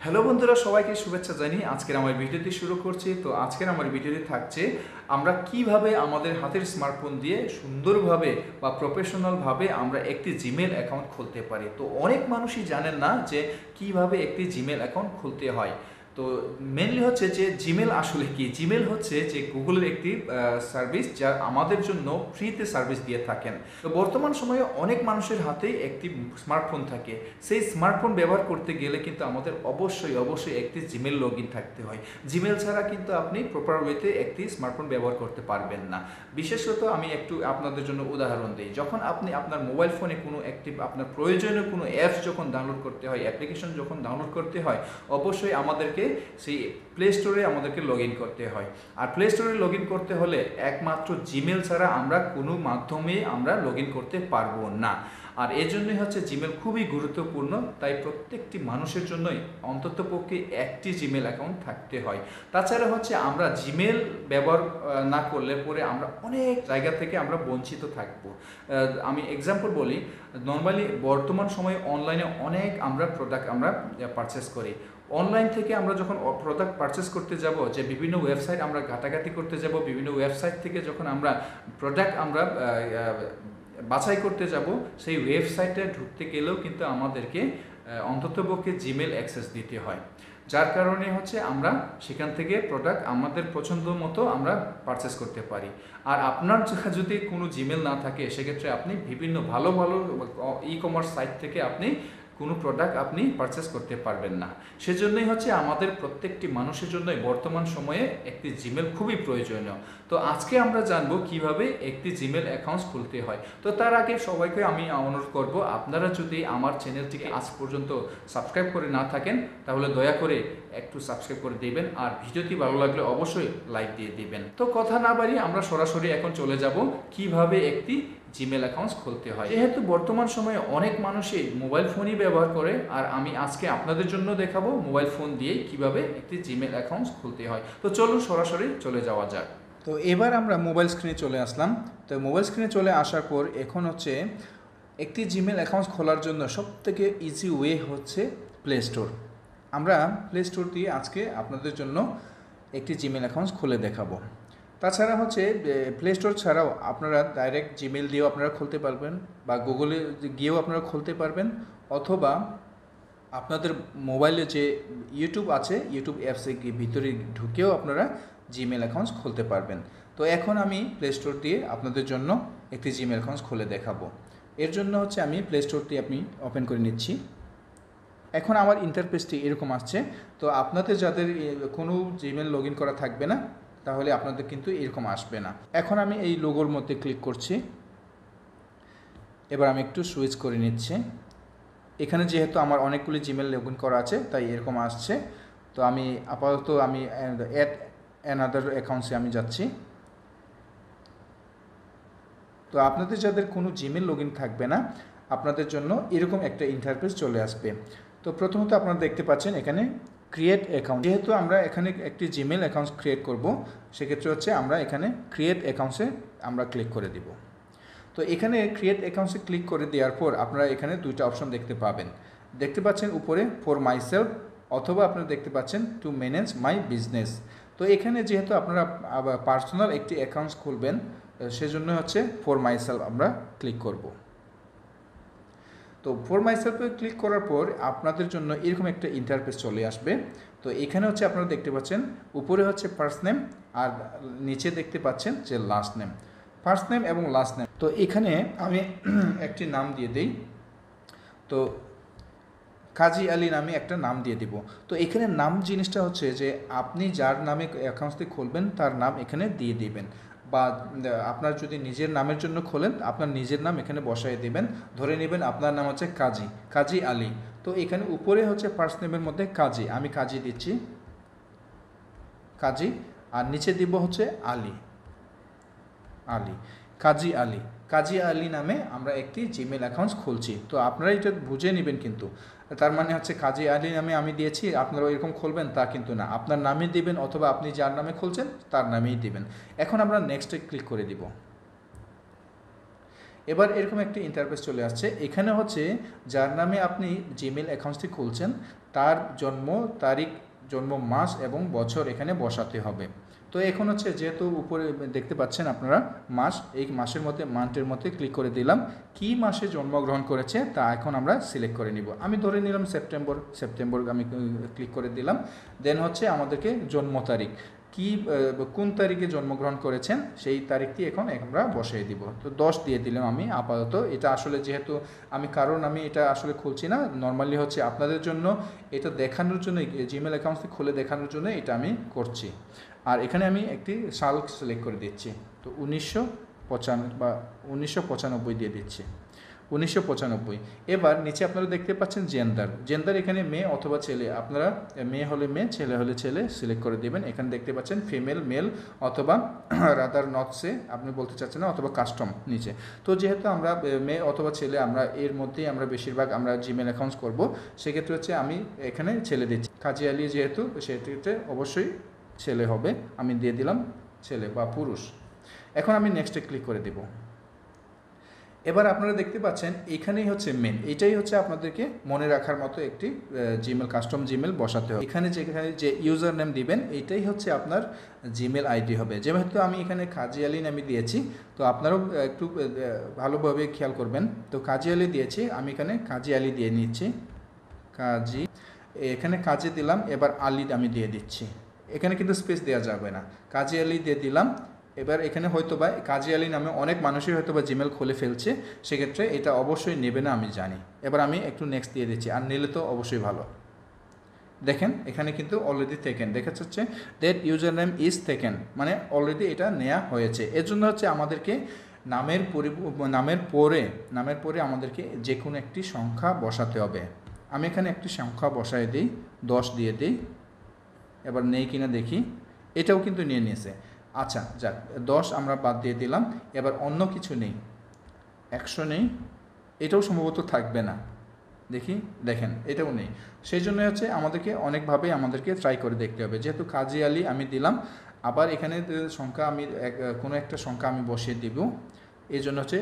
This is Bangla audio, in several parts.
হ্যালো বন্ধুরা, সবাইকে শুভেচ্ছা জানিয়ে আজকের আমার ভিডিওটি শুরু করছি। তো আজকের আমার ভিডিওটি থাকছে আমরা কিভাবে আমাদের হাতের স্মার্টফোন দিয়ে সুন্দরভাবে বা প্রফেশনালভাবে আমরা একটি জিমেল অ্যাকাউন্ট খুলতে পারি। তো অনেক মানুষই জানেন না যে কিভাবে একটি জিমেল অ্যাকাউন্ট খুলতে হয়। তো মেনলি হচ্ছে যে জিমেল আসলে কি, জিমেল হচ্ছে যে গুগলের একটি সার্ভিস যা আমাদের জন্য ফ্রিতে সার্ভিস দিয়ে থাকেন। তো বর্তমান সময়ে অনেক মানুষের হাতেই একটি স্মার্টফোন থাকে। সেই স্মার্টফোন ব্যবহার করতে গেলে কিন্তু আমাদের অবশ্যই একটি জিমেল লগ ইন থাকতে হয়। জিমেল ছাড়া কিন্তু আপনি প্রপার ওয়েতে একটি স্মার্টফোন ব্যবহার করতে পারবেন না। বিশেষত আমি একটু আপনাদের জন্য উদাহরণ দিই। যখন আপনি আপনার মোবাইল ফোনে কোনো একটি আপনার প্রয়োজনীয় কোনো অ্যাপস যখন ডাউনলোড করতে হয়, অ্যাপ্লিকেশন যখন ডাউনলোড করতে হয়, অবশ্যই আমাদেরকে সেই প্লে স্টোরে আমাদেরকে লগ ইন করতে হয়। আর প্লে স্টোরে লগ ইন করতে হলে একমাত্র জিমেল ছাড়া আমরা কোনো মাধ্যমে আমরা লগ ইন করতে পারবো না। আর এর জন্যই হচ্ছে জিমেল খুবই গুরুত্বপূর্ণ। তাই প্রত্যেকটি মানুষের জন্যই অন্ততপক্ষে একটি জিমেল অ্যাকাউন্ট থাকতে হয়। তাছাড়া হচ্ছে আমরা জিমেল ব্যবহার না করলে পরে আমরা অনেক জায়গা থেকে আমরা বঞ্চিত থাকবো। আমি এক্সাম্পল বলি, নর্মালি বর্তমান সময়ে অনলাইনে অনেক আমরা প্রোডাক্ট আমরা পারচেস করি। অনলাইন থেকে আমরা যখন প্রোডাক্ট পারচেস করতে যাব, যে বিভিন্ন ওয়েবসাইট আমরা ঘাটাঘাটি করতে যাব, বিভিন্ন ওয়েবসাইট থেকে যখন আমরা প্রোডাক্ট আমরা বাছাই করতে যাব, সেই ওয়েবসাইটে ঢুকতে গেলেও কিন্তু আমাদেরকে অন্ততপক্ষে জিমেল অ্যাক্সেস দিতে হয়। যার কারণে হচ্ছে আমরা সেখান থেকে প্রোডাক্ট আমাদের পছন্দ মতো আমরা পারচেস করতে পারি। আর আপনার যদি কোনো জিমেল না থাকে, সেক্ষেত্রে আপনি বিভিন্ন ভালো ই কমার্স সাইট থেকে আপনি কোনো প্রোডাক্ট আপনি পারচেস করতে পারবেন না। সেজন্যই হচ্ছে আমাদের প্রত্যেকটি মানুষের জন্যই বর্তমান সময়ে একটি জিমেল খুবই প্রয়োজনীয়। তো আজকে আমরা জানবো কিভাবে একটি জিমেল অ্যাকাউন্ট খুলতে হয়। তো তার আগে সবাইকে আমি অনুরোধ করব, আপনারা যদি আমার চ্যানেলটিকে আজ পর্যন্ত সাবস্ক্রাইব করে না থাকেন, তাহলে দয়া করে একটু সাবস্ক্রাইব করে দিবেন। আর ভিডিওটি ভালো লাগলে অবশ্যই লাইক দিয়ে দিবেন। তো কথা না বাড়িয়ে আমরা সরাসরি এখন চলে যাব কিভাবে একটি জিমেল অ্যাকাউন্ট খুলতে হয়। যেহেতু বর্তমান সময়ে অনেক মানুষই মোবাইল ফোনই ব্যবহার করে, আর আমি আজকে আপনাদের জন্য দেখাবো মোবাইল ফোন দিয়ে কিভাবে একটি জিমেল অ্যাকাউন্ট খুলতে হয়। তো চলুন সরাসরি চলে যাওয়া যাক। তো এবার আমরা মোবাইল স্ক্রিনে চলে আসলাম। তো মোবাইল স্ক্রিনে চলে আসার পর এখন হচ্ছে একটি জিমেল অ্যাকাউন্ট খোলার জন্য সবথেকে ইজি ওয়ে হচ্ছে প্লে স্টোর। আমরা প্লে স্টোর দিয়ে আজকে আপনাদের জন্য একটি জিমেল অ্যাকাউন্ট খুলে দেখাবো। তাছাড়া হচ্ছে প্লে স্টোর ছাড়াও আপনারা ডাইরেক্ট জিমেল দিয়েও আপনারা খুলতে পারবেন, বা গুগলে গিয়েও আপনারা খুলতে পারবেন, অথবা আপনাদের মোবাইলে যে ইউটিউব আছে, ইউটিউব অ্যাপসে ভিতরে ঢুকেও আপনারা জিমেল অ্যাকাউন্ট খুলতে পারবেন। তো এখন আমি প্লে স্টোর দিয়ে আপনাদের জন্য একটি জিমেল অ্যাকাউন্ট খুলে দেখাবো। এর জন্য হচ্ছে আমি প্লে স্টোরটি আপনি ওপেন করে নিচ্ছি। এখন আমার ইন্টারফেসটি এরকম আসছে। তো আপনাদের যাদের কোনো জিমেল লগ ইন করা থাকবে না, তাহলে আপনাদের কিন্তু এরকম আসবে না। এখন আমি এই লোগোর মধ্যে ক্লিক করছি। এবার আমি একটু সুইচ করে নিচ্ছি। এখানে যেহেতু আমার অনেকগুলি জিমেল লগ ইন করা আছে, তাই এরকম আসছে। তো আমি আপাতত আমি অ্যাড অ্যানাদার অ্যাকাউন্টসে আমি যাচ্ছি। তো আপনাদের যাদের কোনো জিমেল লগ ইন থাকবে না, আপনাদের জন্য এরকম একটা ইন্টারফেস চলে আসবে। তো প্রথমত আপনারা দেখতে পাচ্ছেন এখানে ক্রিয়েট অ্যাকাউন্ট। যেহেতু আমরা এখানে একটি জিমেল অ্যাকাউন্ট ক্রিয়েট করব, সেক্ষেত্রে হচ্ছে আমরা এখানে ক্রিয়েট অ্যাকাউন্টসে আমরা ক্লিক করে দিব। তো এখানে ক্রিয়েট অ্যাকাউন্টসে ক্লিক করে দেওয়ার পর আপনারা এখানে দুইটা অপশন দেখতে পাবেন। দেখতে পাচ্ছেন উপরে ফর মাই সেলফ, অথবা আপনারা দেখতে পাচ্ছেন টু ম্যানেজ মাই বিজনেস। তো এখানে যেহেতু আপনারা পার্সোনাল একটি অ্যাকাউন্ট খুলবেন, সেজন্য হচ্ছে ফর মাই সেলফ আমরা ক্লিক করব। তো ফর মাই সেলফে ক্লিক করার পর আপনাদের জন্য এরকম একটা ইন্টারফেস চলে আসবে। তো এখানে হচ্ছে আপনারা দেখতে পাচ্ছেন উপরে হচ্ছে ফার্স্ট নেম, আর নিচে দেখতে পাচ্ছেন যে লাস্ট নেম। ফার্স্ট নেম এবং লাস্ট নেম। তো এখানে আমি একটি নাম দিয়ে দিই। তো কাজী আলী নামে একটা নাম দিয়ে দিব। তো এখানে নাম জিনিসটা হচ্ছে যে আপনি যার নামে অ্যাকাউন্টটি খুলবেন তার নাম এখানে দিয়ে দিবেন, বা আপনার যদি নিজের নামের জন্য খোলেন আপনার নিজের নাম এখানে বসাই দিবেন। ধরে নেবেন আপনার নাম হচ্ছে কাজী আলী। তো এখানে উপরে হচ্ছে ফার্স্ট নেমের মধ্যে কাজী, আমি কাজী দিচ্ছি, কাজী। আর নিচে দিব হচ্ছে আলী, কাজী আলী নামে আমরা একটি জিমেল অ্যাকাউন্ট খুলছি। তো আপনারা এটা বুঝে নেবেন, কিন্তু তার মানে হচ্ছে কাজী আলী নামে আমি দিয়েছি, আপনারা এরকম খুলবেন তা কিন্তু না। আপনার নামে দিবেন, অথবা আপনি যার নামে খুলছেন তার নামেই দিবেন। এখন আমরা নেক্সটে ক্লিক করে দিব। এবার এরকম একটি ইন্টারফেস চলে আসছে। এখানে হচ্ছে যার নামে আপনি জিমেল অ্যাকাউন্টটি খুলছেন তার জন্ম তারিখ, জন্ম মাস এবং বছর এখানে বসাতে হবে। তো এখন হচ্ছে যেহেতু উপরে দেখতে পাচ্ছেন আপনারা মাস, এই মাসের মধ্যে মান্থের মধ্যে ক্লিক করে দিলাম। কি মাসে জন্মগ্রহণ করেছে তা এখন আমরা সিলেক্ট করে নিব। আমি ধরে নিলাম সেপ্টেম্বর আমি ক্লিক করে দিলাম। দেন হচ্ছে আমাদেরকে জন্ম তারিখ, কোন তারিখে জন্মগ্রহণ করেছেন সেই তারিখটি এখন আমরা বসিয়ে দিব। তো 10 দিয়ে দিলাম আমি আপাতত। এটা আসলে যেহেতু আমি এটা আসলে খুলছি না, নর্মালি হচ্ছে আপনাদের জন্য এটা দেখানোর জন্য, জিমেল অ্যাকাউন্টটি খুলে দেখানোর জন্য এটা আমি করছি। আর এখানে আমি একটি সাল সিলেক্ট করে দিচ্ছি। তো 1995 দিয়ে দিচ্ছি, 1995। এবার নিচে আপনারা দেখতে পাচ্ছেন জেন্ডার এখানে মেয়ে অথবা ছেলে, আপনারা মেয়ে হলে মেয়ে, ছেলে হলে ছেলে সিলেক্ট করে দেবেন। এখানে দেখতে পাচ্ছেন ফিমেল, মেল অথবা রাদার নট সে আপনি বলতে চাচ্ছেন না, অথবা কাস্টম নিচে। তো যেহেতু আমরা মেয়ে অথবা ছেলে, আমরা এর মধ্যেই আমরা বেশিরভাগ আমরা জিমেল অ্যাকাউন্টস করব, সেক্ষেত্রে হচ্ছে আমি এখানে ছেলে দিচ্ছি। কাজী আলী যেহেতু, সেটিতে অবশ্যই ছেলে হবে, আমি দিয়ে দিলাম ছেলে বা পুরুষ। এখন আমি নেক্সটে ক্লিক করে দেব। এবার আপনারা দেখতে পাচ্ছেন এখানেই হচ্ছে মেন, এটাই হচ্ছে আপনাদেরকে মনে রাখার মতো একটি জিমেল, কাস্টম জিমেল বসাতে হবে। এখানে যে ইউজার নেম দিবেন এটাই হচ্ছে আপনার জিমেল আইডি হবে। যেহেতু আমি এখানে কাজী আলী নামে দিয়েছি, তো আপনারাও একটু ভালোভাবে খেয়াল করবেন। তো কাজী আলী দিয়েছি, আমি এখানে কাজী আলী দিয়ে নিচ্ছি, এখানে কাজী দিলাম। এবার আলী আমি দিয়ে দিচ্ছি, এখানে কিন্তু স্পেস দেওয়া যাবে না, কাজী আলী দিয়ে দিলাম। এবার এখানে হয়তোবা কাজী আলী নামে অনেক মানুষই হয়তোবা জিমেল খুলে ফেলছে, সেক্ষেত্রে এটা অবশ্যই নেবে না, আমি জানি। এবার আমি একটু নেক্সট দিয়ে দিচ্ছি, আর নিলে তো অবশ্যই ভালো। দেখেন এখানে কিন্তু অলরেডি থেকেন দেখা যাচ্ছে, দ্যাট ইউজার নেম ইজ থেকেন, মানে অলরেডি এটা নেওয়া হয়েছে। এর জন্য হচ্ছে আমাদেরকে নামের পরে আমাদেরকে যে কোনো একটি সংখ্যা বসাতে হবে। আমি এখানে একটি সংখ্যা বসাই দিই, 10 দিয়ে দিই। এবার নেই কিনা দেখি, এটাও কিন্তু নিয়ে নিয়েছে। আচ্ছা যাক, 10 আমরা বাদ দিয়ে দিলাম। এবার অন্য কিছু নেই, 100 নেই, এটাও সম্ভবত থাকবে না, দেখেন এটাও নেই। সেই জন্য হচ্ছে আমাদেরকে আমাদেরকে ট্রাই করে দেখতে হবে। যেহেতু কাজী আলী আমি দিলাম, আবার এখানে সংখ্যা আমি কোনো একটা সংখ্যা আমি বসিয়ে দিব। এই জন্য হচ্ছে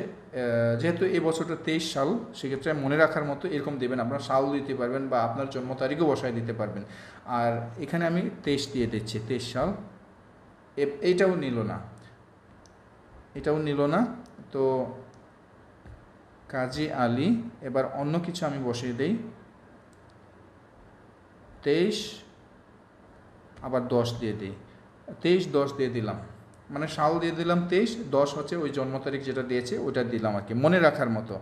যেহেতু এই বছরটা 23 সাল, সেক্ষেত্রে মনে রাখার মতো এরকম দেবেন, আপনার সাল দিতে পারবেন বা আপনার জন্ম তারিখও বসায় দিতে পারবেন। আর এখানে আমি 23 দিয়ে দিচ্ছি, 23 সাল। এটাও নিল না, তো কাজী আলী। এবার অন্য কিছু আমি বসিয়ে দেই, 23 আবার 10 দিয়ে দিই, 23-10 দিয়ে দিলাম, মানে সাল দিয়ে দিলাম 23, 10 হচ্ছে ওই জন্ম তারিখ যেটা দিয়েছে ওটা দিলাম আর কি, মনে রাখার মতো।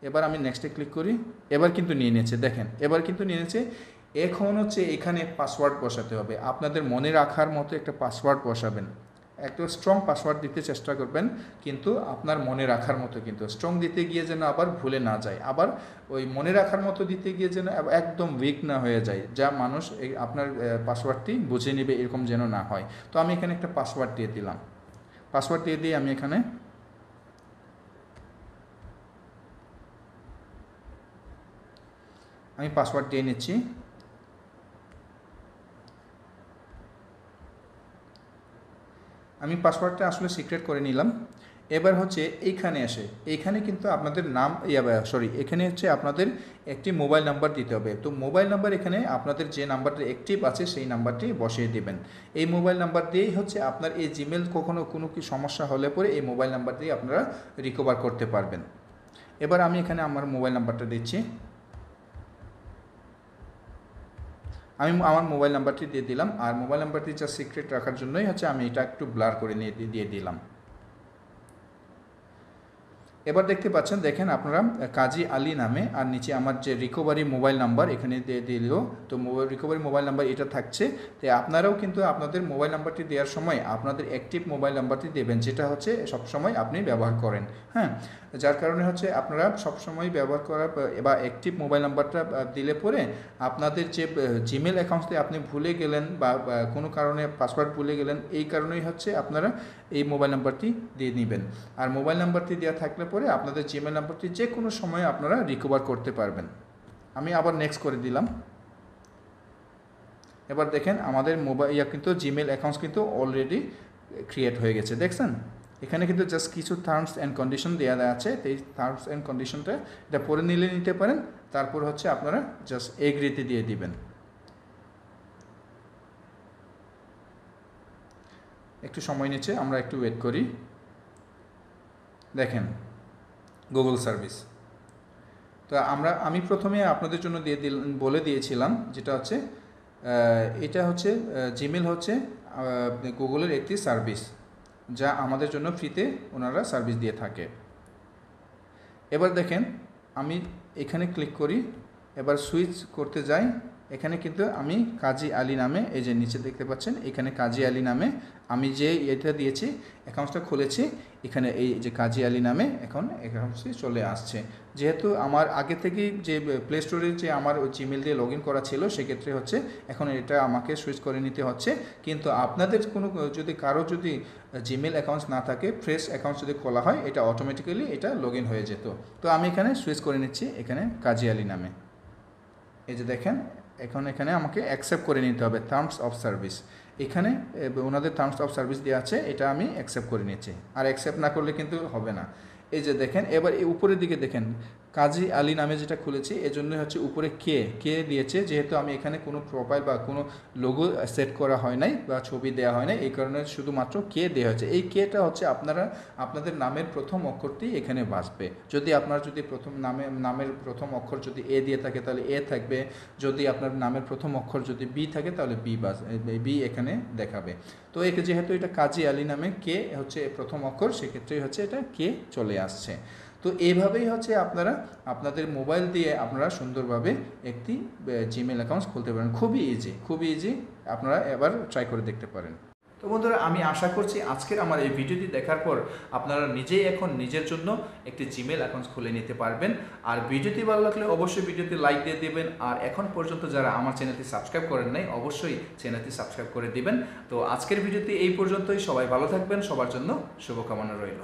এবার আমি নেক্সটে ক্লিক করি, এবার কিন্তু নিয়ে নিয়েছে, দেখেন এবার কিন্তু নিয়ে নিয়েছে। এখন হচ্ছে এখানে পাসওয়ার্ড বসাতে হবে, আপনাদের মনে রাখার মতো একটা পাসওয়ার্ড বসাবেন। একটা স্ট্রং পাসওয়ার্ড দিতে চেষ্টা করবেন, কিন্তু আপনার মনে রাখার মতো, কিন্তু স্ট্রং দিতে গিয়ে যেন আবার ভুলে না যায়, আবার ওই মনে রাখার মতো দিতে গিয়ে যেন একদম উইক না হয়ে যায়, যা মানুষ আপনার পাসওয়ার্ডটি বুঝে নেবে, এরকম যেন না হয়। তো আমি এখানে একটা পাসওয়ার্ড দিয়ে দিলাম, পাসওয়ার্ড দিয়ে দিয়ে আমি এখানে পাসওয়ার্ড দিয়ে নিচ্ছি। আমি পাসওয়ার্ডটা আসলে সিক্রেট করে নিলাম। এবার হচ্ছে এইখানে কিন্তু আপনাদের নাম এখানে হচ্ছে আপনাদের একটি মোবাইল নাম্বার দিতে হবে। তো মোবাইল নাম্বার এখানে আপনাদের যে নাম্বারটা অ্যাক্টিভ আছে সেই নাম্বারটি বসিয়ে দেবেন। এই মোবাইল নাম্বার দিয়েই হচ্ছে আপনার এই জিমেল কোনো কি সমস্যা হলে পরে এই মোবাইল নাম্বার দিয়ে আপনারা রিকভার করতে পারবেন। এবার আমি এখানে আমার মোবাইল নাম্বারটা দিচ্ছি, আমি আমার মোবাইল নাম্বারটি দিয়ে দিলাম। আর মোবাইল নাম্বারটি যা সিক্রেট রাখার জন্যই হচ্ছে আমি এটা একটু ব্লার করে দিয়ে দিলাম। এবার দেখতে পাচ্ছেন, দেখেন আপনারা কাজী আলী নামে, আর নিচে আমার যে রিকভারি মোবাইল নাম্বার এখানে দিয়ে দিল। তো রিকভারি মোবাইল নাম্বার এটা থাকছে। তো আপনারাও কিন্তু আপনাদের মোবাইল নাম্বারটি দেওয়ার সময় আপনাদের অ্যাক্টিভ মোবাইল নাম্বারটি দেবেন, যেটা হচ্ছে সবসময় আপনি ব্যবহার করেন। হ্যাঁ, যার কারণে হচ্ছে আপনারা সবসময় ব্যবহার করা বা অ্যাক্টিভ মোবাইল নাম্বারটা দিলে পরে আপনাদের যে জিমেল অ্যাকাউন্টে আপনি ভুলে গেলেন বা কোনো কারণে পাসওয়ার্ড ভুলে গেলেন, এই কারণেই হচ্ছে আপনারা এই মোবাইল নাম্বারটি দিয়ে নেবেন। আর মোবাইল নাম্বারটি দেওয়া থাকলে পরে আপনাদের জিমেল নাম্বারটি যে কোনো সময় আপনারা রিকভার করতে পারবেন। আমি আবার নেক্সট করে দিলাম। এবার দেখেন আমাদের কিন্তু জিমেল অ্যাকাউন্টস কিন্তু অলরেডি ক্রিয়েট হয়ে গেছে, দেখছেন। এখানে কিন্তু জাস্ট কিছু টার্মস অ্যান্ড কন্ডিশন দেওয়া আছে। এই টার্মস অ্যান্ড কন্ডিশনটা এটা পড়ে নিতে পারেন, তারপর হচ্ছে আপনারা জাস্ট এগ্রিতে দিয়ে দিবেন। একটু সময় নিচ্ছে, আমরা একটু ওয়েট করি। দেখেন গুগল সার্ভিস। তো আমি প্রথমে আপনাদের জন্য বলে দিয়েছিলাম যেটা হচ্ছে এটা হচ্ছে জিমেল হচ্ছে গুগলের একটি সার্ভিস, যা আমাদের জন্য ফ্রিতে ওনারা সার্ভিস দিয়ে থাকে। এবার দেখেন আমি এখানে ক্লিক করি, এবার সুইচ করতে যাই। এখানে কিন্তু আমি কাজী আলী নামে, এই যে নিচে দেখতে পাচ্ছেন এখানে কাজী আলী নামে আমি যে এটা দিয়েছি অ্যাকাউন্টটা খুলেছি, এখানে এই যে কাজী আলী নামে এখন অ্যাকাউন্টটি চলে আসছে। যেহেতু আমার আগে থেকেই যে প্লে স্টোরে যে আমার জিমেল দিয়ে লগ ইন করা ছিল, সেক্ষেত্রে হচ্ছে এখন এটা আমাকে সুইচ করে নিতে হচ্ছে। কিন্তু আপনাদের কোনো যদি কারো যদি জিমেল অ্যাকাউন্টস না থাকে, ফ্রেশ অ্যাকাউন্ট যদি খোলা হয়, এটা অটোমেটিক্যালি এটা লগ ইন হয়ে যেত। তো আমি এখানে সুইচ করে নিচ্ছি এখানে কাজী আলী নামে। এই যে দেখেন এখন এখানে আমাকে অ্যাকসেপ্ট করে নিতে হবে টার্মস অফ সার্ভিস। এখানে ওনাদের টার্মস অফ সার্ভিস দেওয়া আছে, এটা আমি অ্যাকসেপ্ট করে নিচ্ছি। আর অ্যাকসেপ্ট না করলে কিন্তু হবে না। এই যে দেখেন এবার এই উপরের দিকে দেখেন কাজী আলী নামে যেটা খুলেছি, এজন্য হচ্ছে উপরে কে দিয়েছে। যেহেতু আমি এখানে কোনো প্রোফাইল বা কোনো লোগো সেট করা হয় নাই বা ছবি দেওয়া হয় নাই, এই কারণে শুধুমাত্র কে দেওয়া হয়েছে। এই কেটা হচ্ছে আপনাদের নামের প্রথম অক্ষরটি এখানে বাসবে। যদি আপনার যদি নামের প্রথম অক্ষর যদি এ দিয়ে থাকে তাহলে এ থাকবে, যদি আপনার নামের প্রথম অক্ষর যদি বি থাকে তাহলে বি এখানে দেখাবে। তো যেহেতু এটা কাজী আলী নামে কে হচ্ছে প্রথম অক্ষর, সেক্ষেত্রেই হচ্ছে এটা কে চলে আসছে। তো এইভাবেই হচ্ছে আপনারা আপনাদের মোবাইল দিয়ে আপনারা সুন্দরভাবে একটি জিমেল অ্যাকাউন্ট খুলতে পারেন। খুবই ইজি, আপনারা এবার ট্রাই করে দেখতে পারেন। তো বন্ধুরা, আমি আশা করছি আজকের আমার এই ভিডিওটি দেখার পর আপনারা নিজেই এখন নিজের জন্য একটি জিমেল অ্যাকাউন্ট খুলে নিতে পারবেন। আর ভিডিওটি ভালো লাগলে অবশ্যই ভিডিওতে লাইক দিয়ে দেবেন। আর এখন পর্যন্ত যারা আমার চ্যানেলটি সাবস্ক্রাইব করেন নাই, অবশ্যই চ্যানেলটি সাবস্ক্রাইব করে দিবেন। তো আজকের ভিডিওটি এই পর্যন্তই। সবাই ভালো থাকবেন, সবার জন্য শুভকামনা রইল।